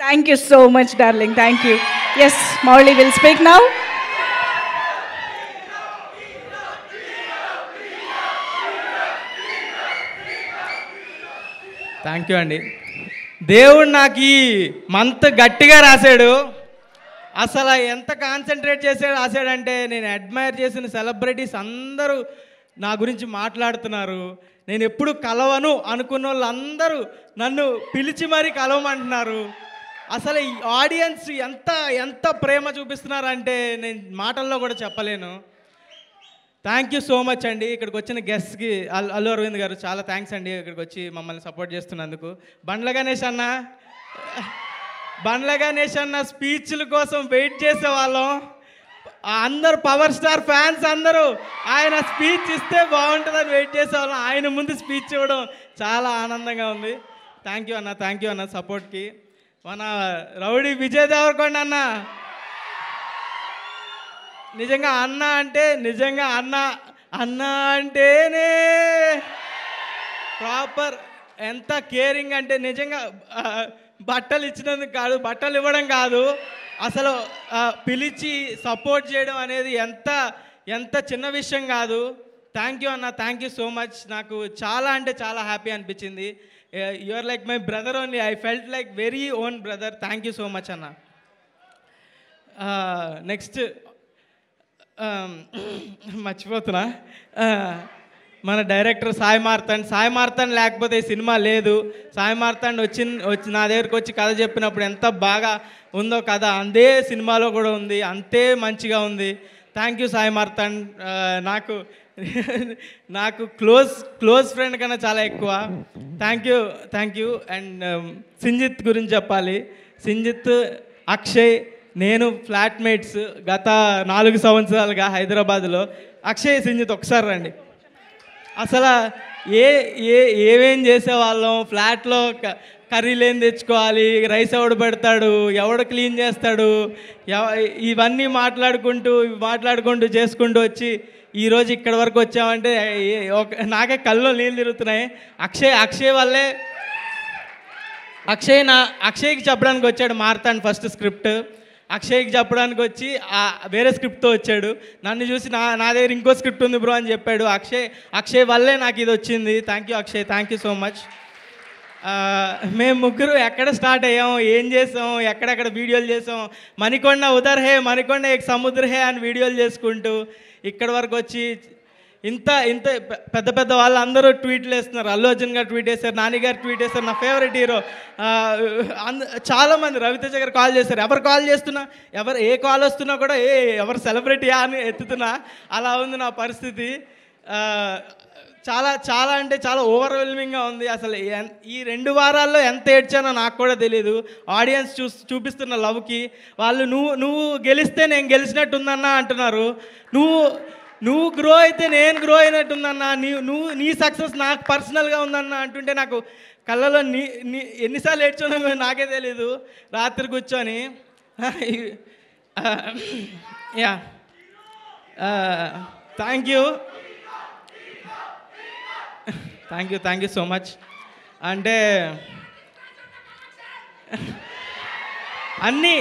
Thank you so much, darling. Thank you. Yes, Mauli will speak now. Thank you అండి. దేవుడు నాకు ఈ month గట్టిగా రాశాడు. అసలు ఎంత కాన్సన్ట్రేట్ చేసి రాశాడంటే, నేను అడ్మైర్ చేసిన సెలబ్రిటీస్ అందరూ నా గురించి మాట్లాడుతున్నారు. నేను ఎప్పుడు కలవను అనుకున్న వాళ్ళందరూ నన్ను పిలిచి మరీ కలవమంటున్నారు. అసలు ఈ ఆడియన్స్ ఎంత ఎంత ప్రేమ చూపిస్తున్నారంటే నేను మాటల్లో కూడా చెప్పలేను. థ్యాంక్ యూ సో మచ్ అండి. ఇక్కడికి వచ్చిన గెస్ట్కి అల్లు అరవింద్ గారు చాలా థ్యాంక్స్ అండి, ఇక్కడికి వచ్చి మమ్మల్ని సపోర్ట్ చేస్తున్నందుకు. బండ్ల గణేష్ అన్న స్పీచ్ల కోసం వెయిట్ చేసేవాళ్ళం. అందరు పవర్ స్టార్ ఫ్యాన్స్ అందరూ ఆయన స్పీచ్ ఇస్తే బాగుంటుందని వెయిట్ చేసేవాళ్ళం. ఆయన ముందు స్పీచ్ ఇవ్వడం చాలా ఆనందంగా ఉంది. థ్యాంక్ యూ అన్న సపోర్ట్కి. మన రౌడీ విజయ్ దేవరకొండ అన్న నిజంగా అన్న అంటేనే ప్రాపర్. ఎంత కేరింగ్ అంటే నిజంగా బట్టలు ఇచ్చినందుకు కాదు, బట్టలు ఇవ్వడం కాదు, అసలు పిలిచి సపోర్ట్ చేయడం అనేది ఎంత చిన్న విషయం కాదు. థ్యాంక్ యూ అన్న, థ్యాంక్ యూ సో మచ్. నాకు చాలా అంటే చాలా హ్యాపీ అనిపించింది. You are like my brother only. I felt like very own brother. Thank you so much అన్న. నెక్స్ట్ మర్చిపోతున్నా, మన డైరెక్టర్ సాయి మార్తాండ్ లేకపోతే ఈ సినిమా లేదు. సాయి మార్తాండ్ వచ్చి నా దగ్గరికి వచ్చి కథ చెప్పినప్పుడు ఎంత బాగా ఉందో కథ, అంతే సినిమాలో కూడా ఉంది, అంతే మంచిగా ఉంది. Thank you Sai Marthand. నాకు క్లోజ్ ఫ్రెండ్ కన్నా చాలా ఎక్కువ. Thank you. అండ్ సింజిత్ గురించి చెప్పాలి. సింజిత్, అక్షయ్, నేను ఫ్లాట్మేట్స్ గత 4 సంవత్సరాలుగా హైదరాబాద్లో. అక్షయ్, సింజిత్ ఒకసారి రండి. అసలు ఏమేం చేసేవాళ్ళం. ఫ్లాట్లో కర్రీలు ఏం తెచ్చుకోవాలి, రైస్ ఎవడు పెడతాడు, ఎవడు క్లీన్ చేస్తాడు, ఇవన్నీ మాట్లాడుకుంటూ చేసుకుంటూ వచ్చి ఈరోజు ఇక్కడి వరకు వచ్చామంటే నాకే కళ్ళు నీళ్ళు తిరుగుతున్నాయి. అక్షయ్ వల్లే. అక్షయ్కి చెప్పడానికి వచ్చాడు మార్తాండ్ ఫస్ట్ స్క్రిప్ట్. అక్షయ్కి చెప్పడానికి వచ్చి వేరే స్క్రిప్ట్తో వచ్చాడు. నన్ను చూసి నా దగ్గర ఇంకో స్క్రిప్ట్ ఉంది బ్రో అని చెప్పాడు. అక్షయ్ వల్లే నాకు ఇది వచ్చింది. Thank you Akshay, thank you so much. మేము ముగ్గురు ఎక్కడ స్టార్ట్ అయ్యాం, ఏం చేసాం, ఎక్కడెక్కడ వీడియోలు చేసాం. మణికొండ ఉదర్ హే, మణికొండ ఏక్ సముద్ర హే అని వీడియోలు చేసుకుంటూ ఇక్కడి వరకు వచ్చి ఇంత పెద్ద వాళ్ళు అందరూ ట్వీట్లు వేస్తున్నారు. అల్లు అర్జున్ గారు ట్వీట్ వేశారు, నాని గారు ట్వీట్ వేశారు, నా ఫేవరెట్ హీరో చాలామంది, రవితేజ గారు కాల్ చేశారు. ఎవరు కాల్ చేస్తున్నా, ఏ కాల్ వస్తున్నా కూడా ఎవరు సెలబ్రిటీయా అని ఎత్తుతున్నా. అలా ఉంది నా పరిస్థితి. చాలా అంటే చాలా ఓవర్వెల్మింగ్గా ఉంది. అసలు ఈ 2 వారాల్లో ఎంత ఏడ్చానో నాకు కూడా తెలియదు. ఆడియన్స్ చూపిస్తున్న లవ్కి వాళ్ళు నువ్వు గెలిస్తే నేను గెలిచినట్టుందన్నా అంటున్నారు. నువ్వు గ్రో అయితే నేను గ్రో అయినట్టుందన్నా, నీ సక్సెస్ నాకు పర్సనల్గా ఉందన్నా అంటుంటే నాకు కళ్ళలో ఎన్నిసార్లు ఏడ్చానో నాకే తెలీదు రాత్రి కూర్చొని. Yeah, thank you so much. అంటే అన్నీ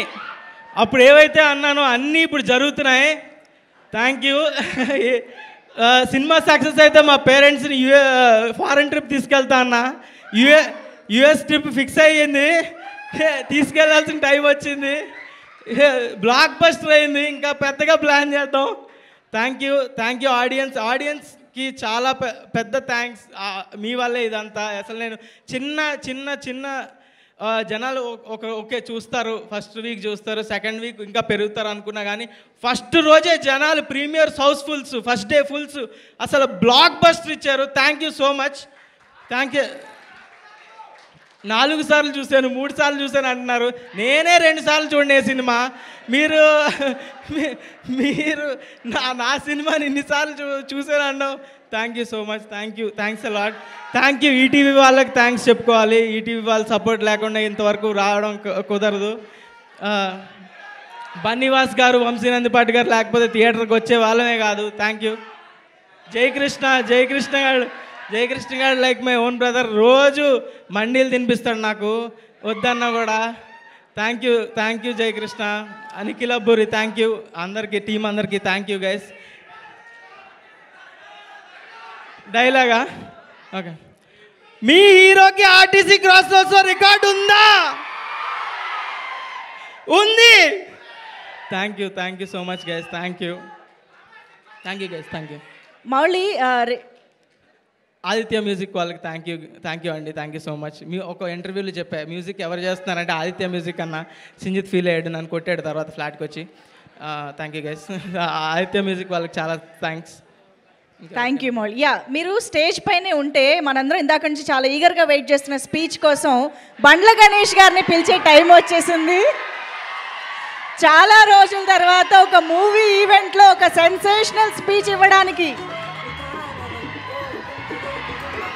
అప్పుడు ఏవైతే అన్నానో అన్నీ ఇప్పుడు జరుగుతున్నాయి. Thank you. సినిమా సక్సెస్ అయితే మా పేరెంట్స్ని ఫారెన్ ట్రిప్ తీసుకెళ్తా అన్న. యుఎస్ ట్రిప్ ఫిక్స్ అయ్యింది, తీసుకెళ్లాల్సిన టైం వచ్చింది, బ్లాక్ బస్టర్ అయింది. ఇంకా పెద్దగా ప్లాన్ చేద్దాం. థ్యాంక్ యూ ఆడియన్స్కి చాలా పెద్ద థ్యాంక్స్. మీ వల్లే ఇదంతా. అసలు నేను చిన్న జనాలు ఓకే చూస్తారు, ఫస్ట్ వీక్ చూస్తారు, సెకండ్ వీక్ ఇంకా పెరుగుతారు అనుకున్నా కానీ ఫస్ట్ రోజే జనాలు premieres housefuls, first day fulls, అసలు బ్లాక్ బస్టర్ ఇచ్చారు. Thank you so much. Thank you. 4 సార్లు చూశాను, 3 సార్లు చూశాను అంటున్నారు. నేనే 2 సార్లు చూడనే సినిమా. మీరు నా సినిమాని ఇన్నిసార్లు చూశాను అన్నావు. Thank you so much. Thanks a lot. Thank you. ETV వాళ్ళకి థ్యాంక్స్ చెప్పుకోవాలి. ఈటీవీ వాళ్ళ సపోర్ట్ లేకుండా ఇంతవరకు రావడం కుదరదు. బన్నీవాస్ గారు, వంశీనందిపాటి గారు లేకపోతే థియేటర్కి వచ్చే వాళ్ళమే కాదు. Thank you. జయకృష్ణ గారు లైక్ మై ఓన్ బ్రదర్. రోజు మండీలు తినిపిస్తాడు నాకు, వద్దన్నా కూడా. Thank you Jayakrishna, Anikhil Abburi, thank you అందరికీ, టీం అందరికీ థ్యాంక్ యూ గైస్. డైలాగా ఓకే. మీ హీరోకి ఆర్టీసీ క్రాస్ రోడ్స్లో రికార్డు ఉందా? ఉంది. Thank you so much guys, thank you guys, thank you. Mouli Aditya music వాళ్ళకి థ్యాంక్ యూ అండి, థ్యాంక్ యూ సో మచ్. మీ ఒక ఇంటర్వ్యూలో చెప్పా, మ్యూజిక్ ఎవరు చేస్తున్నారంటే ఆదిత్య మ్యూజిక్ అన్న. సింజిత్ ఫీల్ అయ్యాడు, నన్ను కొట్టాడు తర్వాత ఫ్లాట్కి వచ్చి. Thank you guys, Aditya music వాళ్ళకి చాలా థ్యాంక్స్. Thank you Mouli. మీరు స్టేజ్ పైనే ఉంటే మనందరం ఇందాక నుంచి చాలా ఈగర్గా వెయిట్ చేస్తున్న స్పీచ్ కోసం బండ్ల గణేష్ గారిని పిలిచే టైం వచ్చేసింది. చాలా రోజుల తర్వాత ఒక మూవీ ఈవెంట్లో ఒక సెన్సేషనల్ స్పీచ్ ఇవ్వడానికి